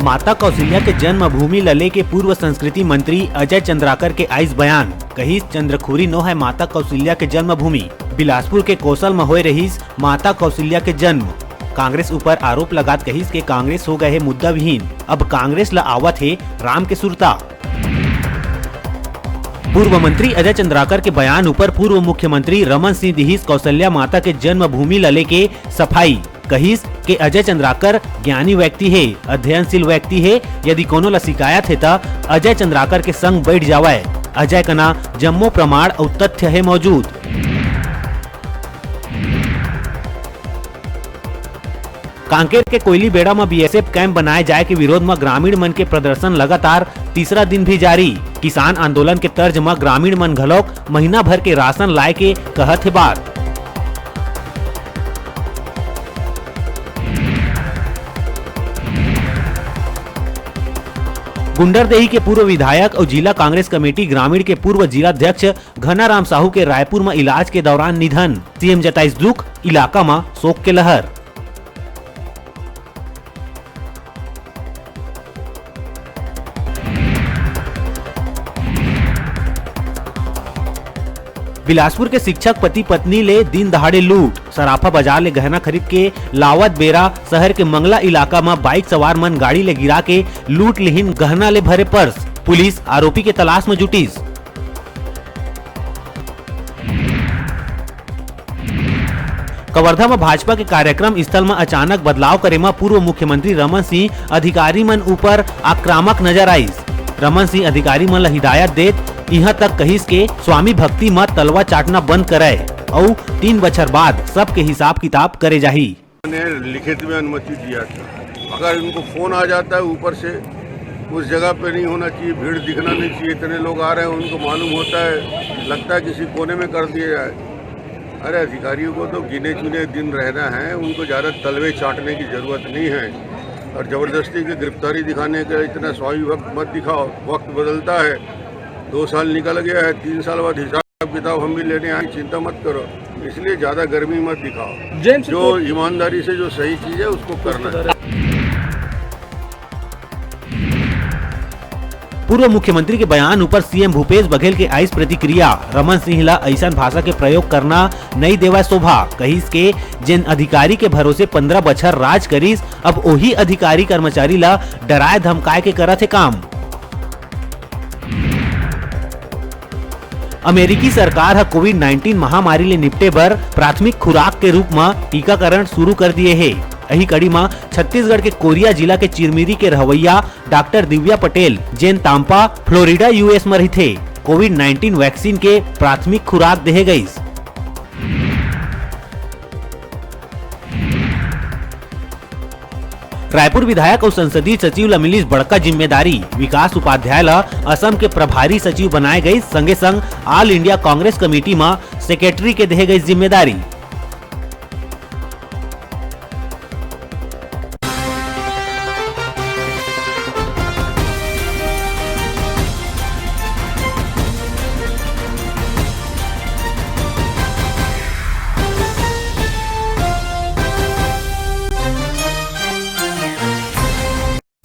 माता कौशल्या के जन्म भूमि लले के पूर्व संस्कृति मंत्री अजय चंद्राकर के आइस बयान कही चंद्रखुरी नो है माता कौशल्या के जन्म भूमि। बिलासपुर के कौशल में होए रहीस माता कौशल्या के जन्म। कांग्रेस ऊपर आरोप लगात कहीस के कांग्रेस हो गए है मुद्दा विहीन, अब कांग्रेस ला आवत है राम के सुरता। पूर्व मंत्री अजय चंद्राकर के बयान ऊपर पूर्व मुख्यमंत्री रमन सिंह दिहिस कौशल्या माता के जन्म भूमि लले के सफाई। कहिस के अजय चंद्राकर ज्ञानी व्यक्ति है, अध्ययनशील व्यक्ति है, यदि कोनो ला शिकायत है ता अजय चंद्राकर के संग बैठ जावे। अजय कना जम्मो प्रमाण और तथ्य है मौजूद। कांकेर के कोयली बेड़ा में बीएसएफ कैंप बनाए जाए के विरोध में ग्रामीण मन के प्रदर्शन लगातार तीसरा दिन भी जारी। किसान आंदोलन के तर्ज में ग्रामीण मन घलोक महीना भर के राशन लाए के कहत है बात। गुंडरदेही के पूर्व विधायक और जिला कांग्रेस कमेटी ग्रामीण के पूर्व जिलाध्यक्ष घनाराम साहू के रायपुर में इलाज के दौरान निधन। सीएम जताइस दुख, इलाका में शोक के लहर। बिलासपुर के शिक्षक पति पत्नी ले दिन दहाड़े लूट। सराफा बाजार ले गहना खरीद के लावत बेरा शहर के मंगला इलाका में बाइक सवार मन गाड़ी ले गिरा के लूट लिहिन गहना ले भरे पर्स। पुलिस आरोपी के तलाश में जुटीस। कवर्धा में भाजपा के कार्यक्रम स्थल में अचानक बदलाव करे में पूर्व मुख्यमंत्री रमन सिंह अधिकारी मन ऊपर आक्रामक नजर आईस। रमन सिंह अधिकारी मन ला हिदायत देत यहाँ तक कहिस के स्वामी भक्ति मत तलवा चाटना बंद करे और 3 बछर बाद सबके हिसाब किताब करे जाही। मैंने लिखित में अनुमति दिया था, अगर इनको फोन आ जाता है ऊपर से उस जगह पे नहीं होना चाहिए, भीड़ दिखना नहीं चाहिए, इतने लोग आ रहे हैं, उनको मालूम होता है, लगता है किसी कोने में कर दिया जाए। अरे अधिकारियों को तो गिने चुने दिन रहना है, उनको ज़्यादा तलवे चाटने की जरूरत नहीं है और ज़बरदस्ती की गिरफ्तारी दिखाने का इतना स्वामी वक्त मत दिखाओ। वक्त बदलता है, 2 साल निकल गया है, 3 साल बाद हिसाब किताब हम भी लेने आए, चिंता मत करो, इसलिए ज्यादा गर्मी मत दिखाओ। जो ईमानदारी से जो सही चीज है उसको करना है। पूर्व मुख्यमंत्री के बयान ऊपर सीएम भूपेश बघेल के आइस प्रतिक्रिया। रमन सिंह ला ऐसा भाषा के प्रयोग करना नहीं देवा शोभा। कहिस के जिन अधिकारी के भरोसे 15 बछर राज करीस, अब वही अधिकारी कर्मचारी ला डराए धमकाए के करत है काम। अमेरिकी सरकार है कोविड-19 महामारी ले निपटे बर प्राथमिक खुराक के रूप में टीकाकरण शुरू कर दिए है। यही कड़ी में छत्तीसगढ़ के कोरिया जिला के चिरमिरी के रहवैया डॉक्टर दिव्या पटेल जेन तांपा फ्लोरिडा यूएस में रहते कोविड-19 वैक्सीन के प्राथमिक खुराक देहे गई। रायपुर विधायक और संसदीय सचिव ला मिलिस बड़का जिम्मेदारी। विकास उपाध्याय ला असम के प्रभारी सचिव बनाए गई, संगे संग ऑल इंडिया कांग्रेस कमेटी में सेक्रेटरी के देहे गई जिम्मेदारी।